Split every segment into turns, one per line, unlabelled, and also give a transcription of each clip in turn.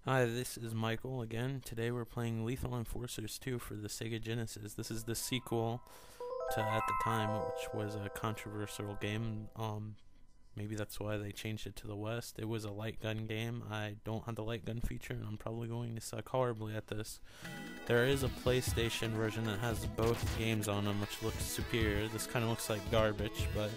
Hi, this is Michael again. Today we're playing Lethal Enforcers 2 for the Sega Genesis. This is the sequel to, at the time, which was a controversial game. Maybe that's why they changed it to the West. It was a light gun game. I don't have the light gun feature, and I'm probably going to suck horribly at this. There is a PlayStation version that has both games on them, which looks superior. This kind of looks like garbage, but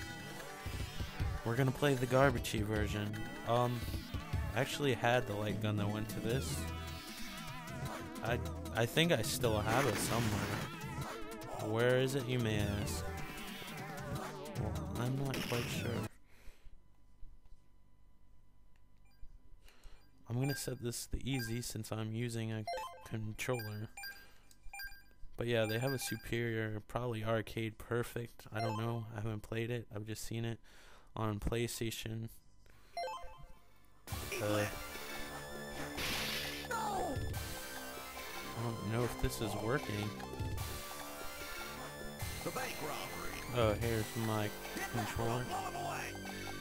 we're gonna play the garbagey version. I actually had the light gun that went to this. I think I still have it somewhere. Where is it, you may ask? Well, I'm not quite sure. I'm gonna set this to easy since I'm using a controller. But yeah, they have a superior, probably arcade perfect. I don't know. I haven't played it. I've just seen it on PlayStation. I don't know if this is working. Oh, here's my controller.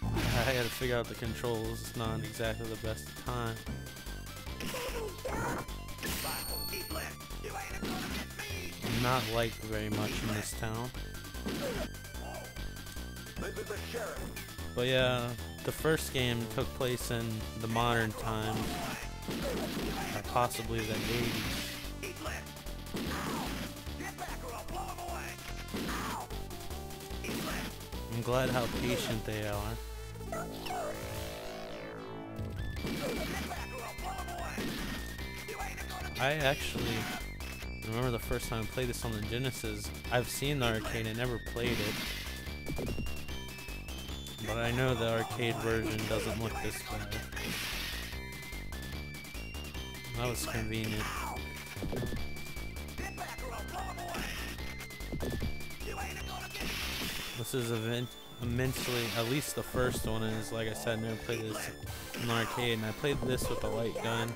I had to figure out the controls. It's not exactly the best time. Not liked very much in this town. But yeah, the first game took place in the modern times, or possibly the 80s. I'm glad how patient they are. I actually remember the first time I played this on the Genesis. I've seen the arcade, I never played it. But I know the arcade version doesn't look this bad. That was convenient. This is immensely, at least the first one is, like I said, I never played this in the arcade, and I played this with a light gun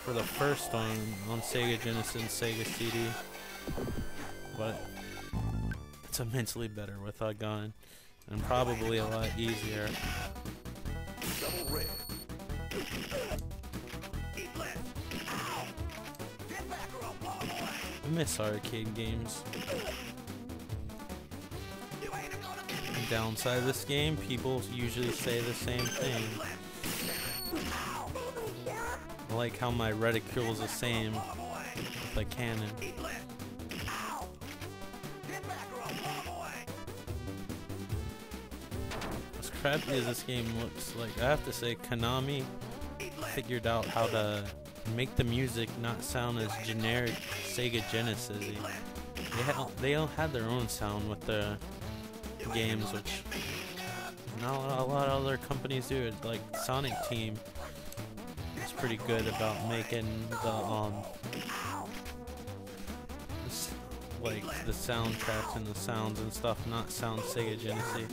for the first one on Sega Genesis and Sega CD. But it's immensely better with a gun. And probably a lot easier. I miss arcade games. The downside of this game, people usually say the same thing. I like how my reticule is the same with a cannon. Crappy as this game looks, like, I have to say Konami figured out how to make the music not sound as generic Sega Genesis. They all had their own sound with the games, which not a lot of other companies do. It, like Sonic Team is pretty good about making the like the soundtracks and the sounds and stuff not sound Sega Genesis.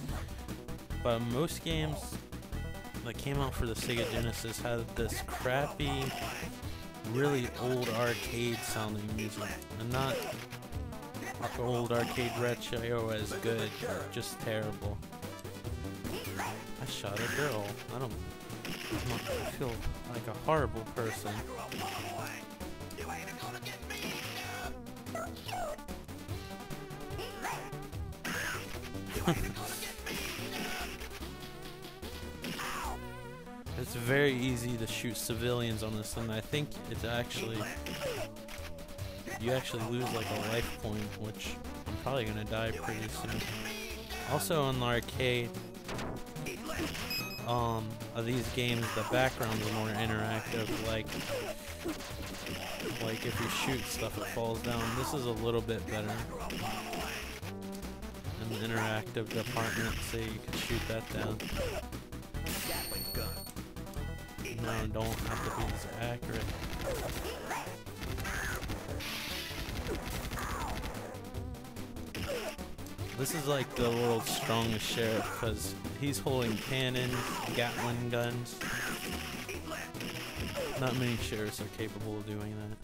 But most games that came out for the Sega Genesis had this crappy, really old arcade sounding music. And not old arcade retro as good, just terrible. I shot a girl. I feel like a horrible person. It's very easy to shoot civilians on this, and I think it's actually, you actually lose like a life point, which I'm probably gonna die pretty soon. Also on the arcade, of these games, the backgrounds are more interactive, like if you shoot stuff it falls down. This is a little bit better in the interactive department, so you can shoot that down. No, don't have to be as accurate. This is like the world's strongest sheriff because he's holding cannons, Gatling guns. Not many sheriffs are capable of doing that.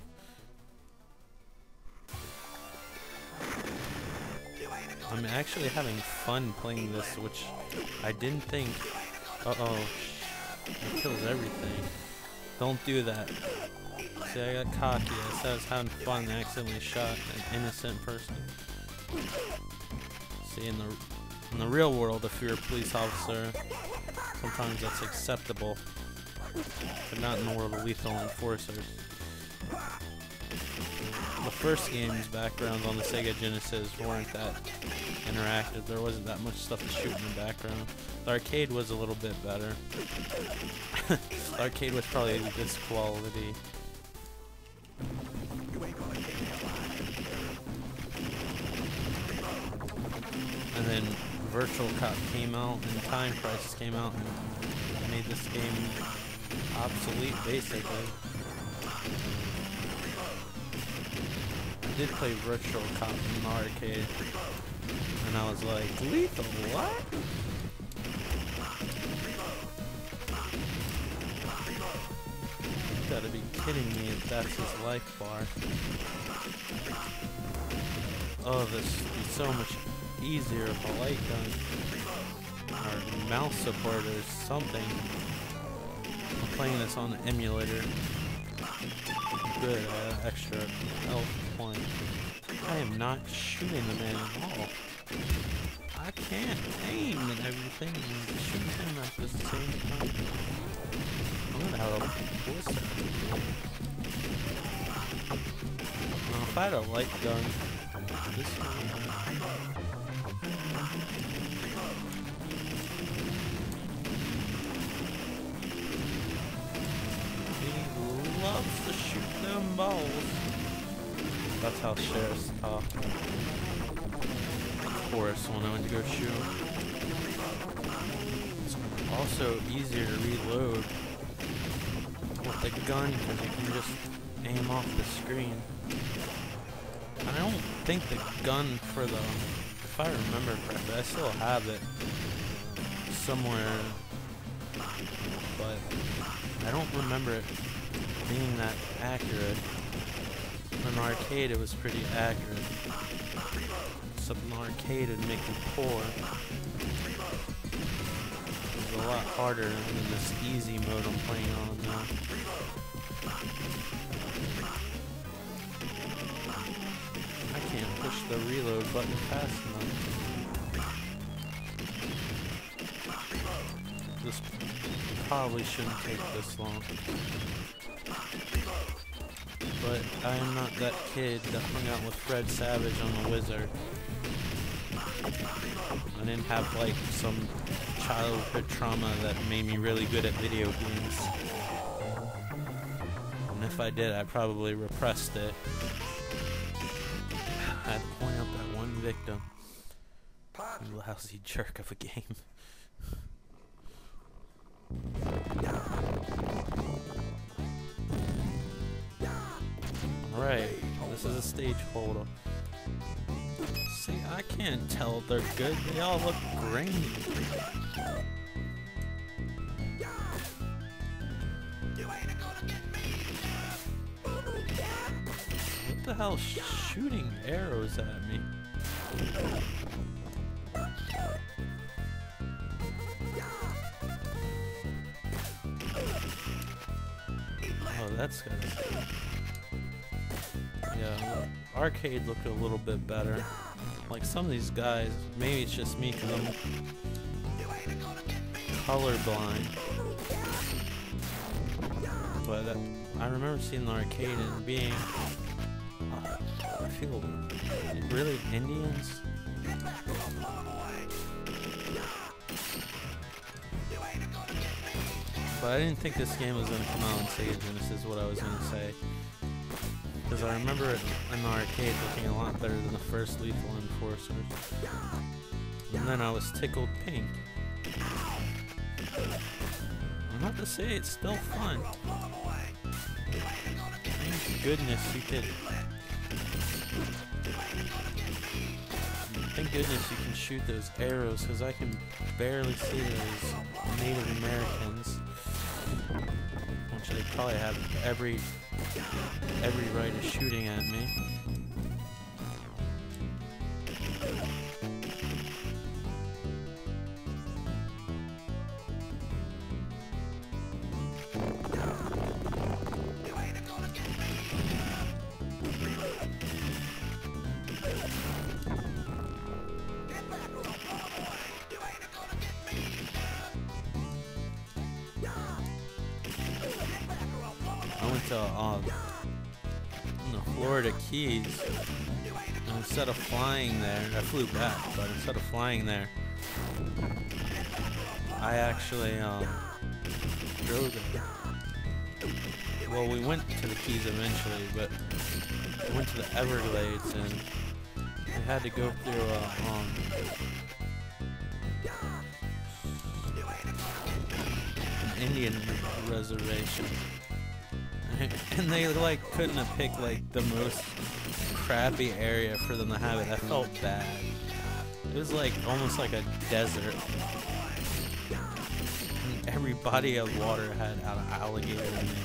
I'm actually having fun playing this, which I didn't think. Uh-oh. It kills everything. Don't do that. See, I got cocky. I said I was having fun and accidentally shot an innocent person. See, in the real world, if you're a police officer, sometimes that's acceptable, but not in the world of lethal enforcers. The first game's backgrounds on the Sega Genesis weren't that interactive. There wasn't that much stuff to shoot in the background. The arcade was a little bit better. The arcade was probably this quality. And then Virtual Cop came out, and Time Crisis came out, and made this game obsolete, basically. I did play Virtual Cop in the arcade, and I was like, lethal, what? You gotta be kidding me if that's his life bar. Oh, this would be so much easier if a light gun or mouse support or something. I'm playing this on the emulator. Good, extra health point. I am not shooting the man at all. I can't aim and everything and shoot him at the same time. I'm gonna have a blister. If I had a light gun, this he loves to shoot them balls. That's how sheriffs talk. Of course, when I went to go shoot. It's also easier to reload with the gun because you can just aim off the screen. I don't think the gun for the, if I remember correctly, I still have it somewhere, but I don't remember it being that accurate. In the arcade it was pretty accurate. Except in the arcade it'd make you poor. It was a lot harder than this easy mode I'm playing on now. I can't push the reload button fast enough. This probably shouldn't take this long. But I am not that kid that hung out with Fred Savage on the Wizard. I didn't have like some childhood trauma that made me really good at video games. And if I did, I probably repressed it. I had to point out that one victim. You lousy jerk of a game. Alright, this is a stage photo. See, I can't tell if they're good. They all look grainy. What the hell shooting arrows at me? Oh, that's good. Yeah, arcade looked a little bit better. Like some of these guys, maybe it's just me because I'm colorblind. But I remember seeing the arcade and being, I feel really Indians. But I didn't think this game was going to come out on Sega Genesis, is what I was going to say. Because I remember it in the arcade looking a lot better than the first Lethal Enforcer. And then I was tickled pink. I'm not to say it's still fun. Thank goodness you could... Thank goodness you can shoot those arrows, because I can barely see those Native Americans. Which they probably have every right of shooting at me. to the Florida Keys, and instead of flying there, I flew back, but instead of flying there, I actually drove there. Well, we went to the Keys eventually, but we went to the Everglades, and we had to go through an Indian reservation. And they like couldn't have picked like the most crappy area for them to have it. I felt bad. It was like almost like a desert. And every body of water had an alligator in it.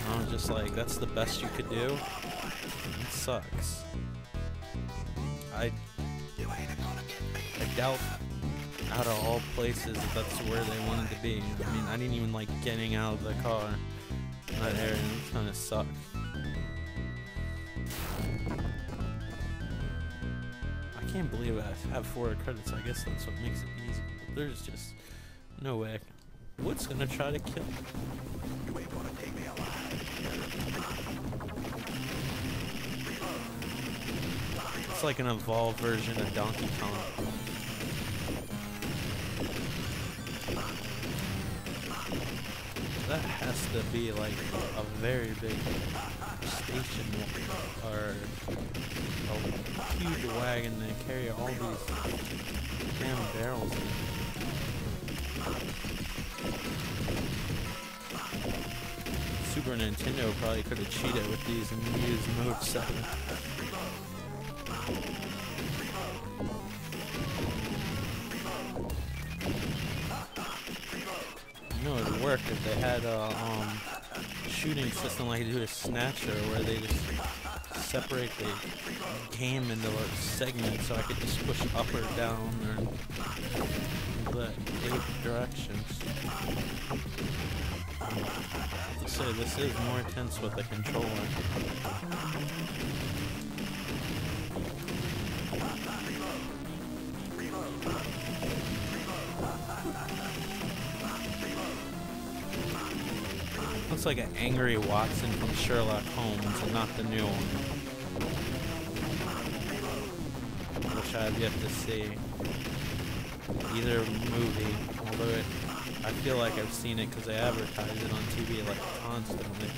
I was just like, that's the best you could do? It sucks. I doubt out of all places that's where they wanted to be. I mean, I didn't even like getting out of the car in that area. It kind of sucked. I can't believe I have 4 credits. I guess that's what makes it easy. But there's just no way. What's gonna try to kill me? You ain't gonna take me alive. It's like an evolved version of Donkey Kong. That has to be like a very big station or a huge wagon to carry all these damn barrels in. Super Nintendo probably could have cheated with these and used Mode 7. You know, it would work if they had a shooting system like they do a Snatcher, where they just separate the game into segments, so I could just push up or down or the 8 directions. So this is more intense with the controller. Looks like an angry Watson from Sherlock Holmes, and not the new one, which I have yet to see. Either movie, although I feel like I've seen it because they advertise it on TV like constantly.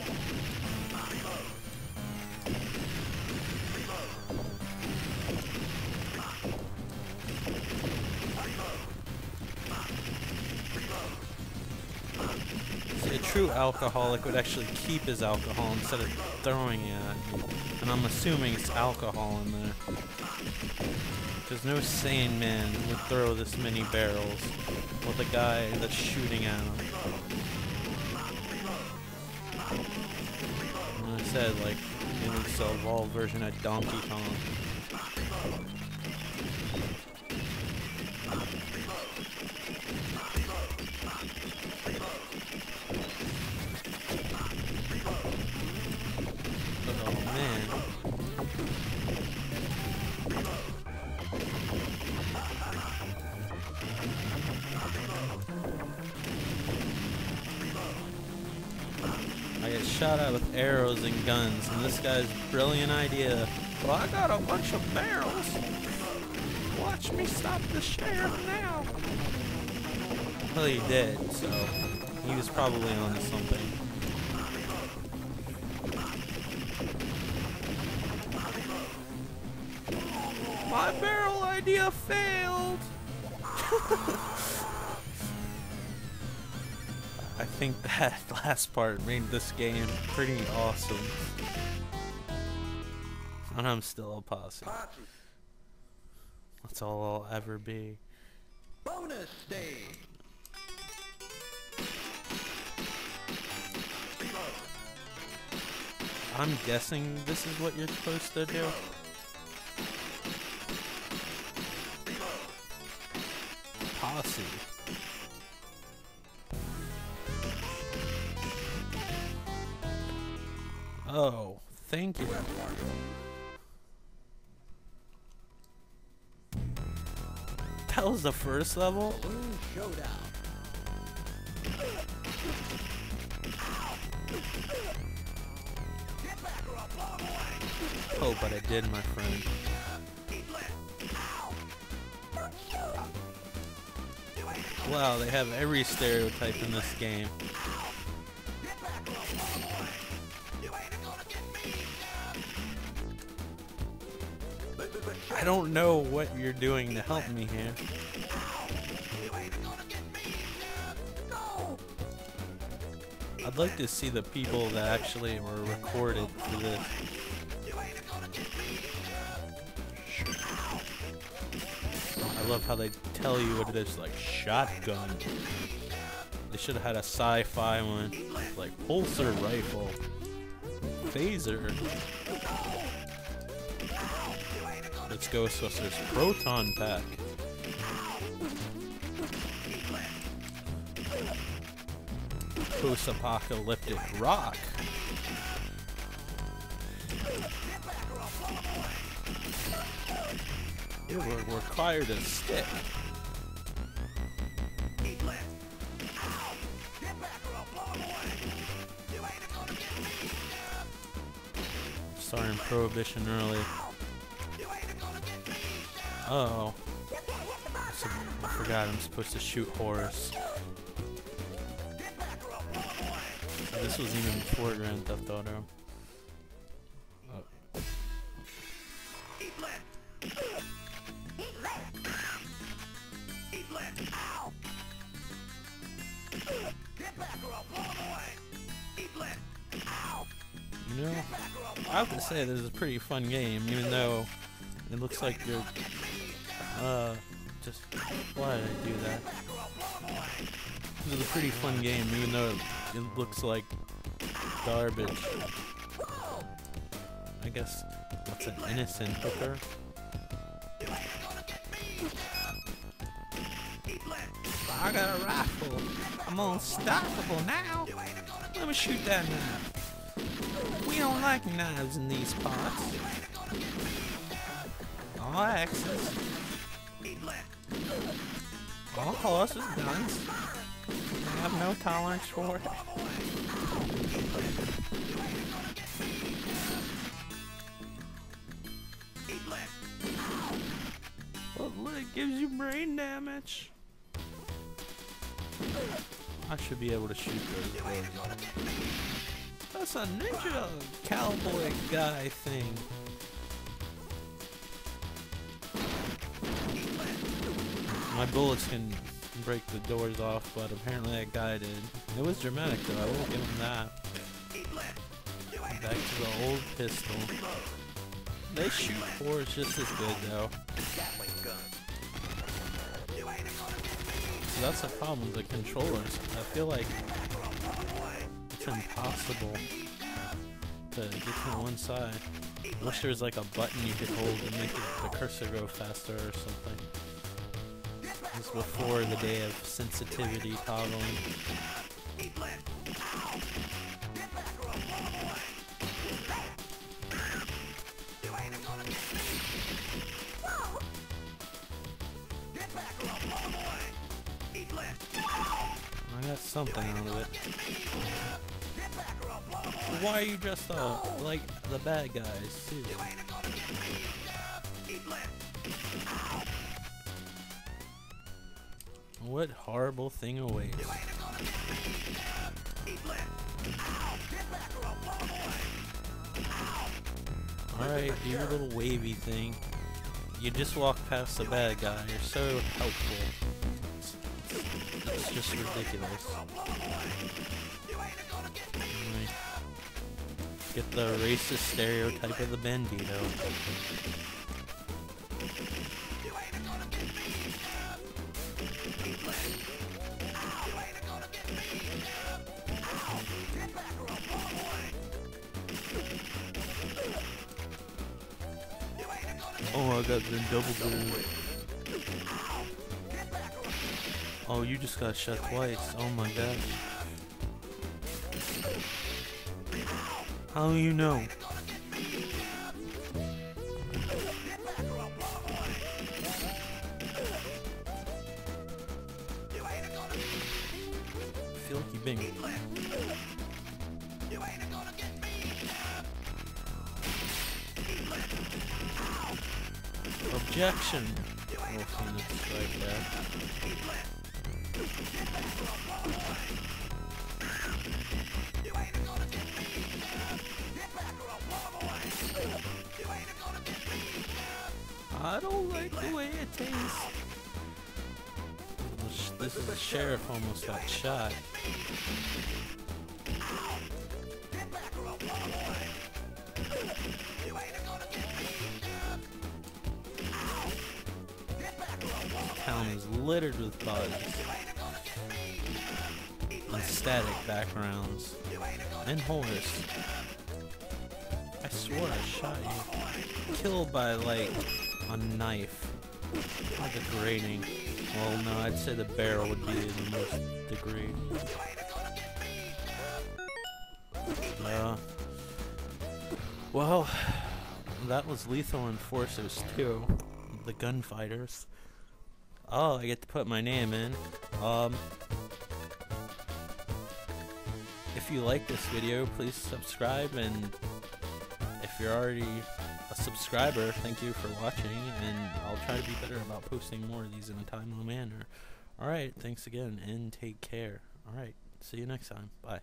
See, a true alcoholic would actually keep his alcohol instead of throwing it at you. And I'm assuming it's alcohol in there. Because no sane man would throw this many barrels with a guy that's shooting at him. And I said, like, it was an evolved version of Donkey Kong. Oh man. I get shot at with arrows and guns, and this guy's brilliant idea. Well, I got a bunch of barrels. Watch me stop the sheriff now. Well, he did, so he was probably onto something. My barrel idea failed. I think that last part made this game pretty awesome. And I'm still a posse. That's all I'll ever be.
Bonus stage.
I'm guessing this is what you're supposed to do. Posse. Oh, thank you. That was the first level?
Balloon showdown.
go, but I did, my friend. Wow, they have every stereotype in this game. I don't know what you're doing to help me here. I'd like to see the people that actually were recorded for this. I love how they tell you what it is, like shotgun. They should have had a sci-fi one, like pulsar rifle, phaser. Let's Ghostbusters proton pack. Post-apocalyptic rock. It will require a stick. Starting Prohibition early. Uh oh. I forgot I'm supposed to shoot horse. This was even before Grand Theft Auto. You know, I have to say this is a pretty fun game, even though it looks like you're just why did I do that? This is a pretty fun game, even though it looks like garbage. I guess that's an innocent hooker. I got a rifle. I'm unstoppable now. Let me shoot that knife. We don't like knives in these parts. All axes. All horses, guns. I have no tolerance for it. Well, it gives you brain damage. I should be able to shoot those birds off. That's a ninja cowboy guy thing. My bullets can break the doors off, but apparently that guy did. It was dramatic though, I will give him that. Back to the old pistol. They shoot fours just as good though. So that's the problem with the controllers. I feel like it's impossible to get to one side. I wish there was like a button you could hold and make the cursor go faster or something. This was before the day of sensitivity toggling. I got something out of it. Why are you dressed up like the bad guys too? What horrible thing awaits? Alright, do your little wavy thing. You just walk past the bad guy. You're so helpful. It's just ridiculous. Right. Get the racist stereotype of the bandito. Oh, I got the double blue. Oh, you just got shot twice. Oh my gosh. How do you know? I feel like you've been... Objection! Wolfson is right there. I don't like the way it tastes. This is the sheriff almost got shot. The town is littered with bodies and static backgrounds and horse. I swore I shot you. Killed by like a knife. How degrading. Well, no, I'd say the barrel would be the most degrading. Well, that was Lethal Enforcers 2, the gunfighters. Oh, I get to put my name in. If you like this video, please subscribe, and if you're already a subscriber, thank you for watching, and I'll try to be better about posting more of these in a timely manner. Alright, thanks again, and take care. Alright, see you next time. Bye.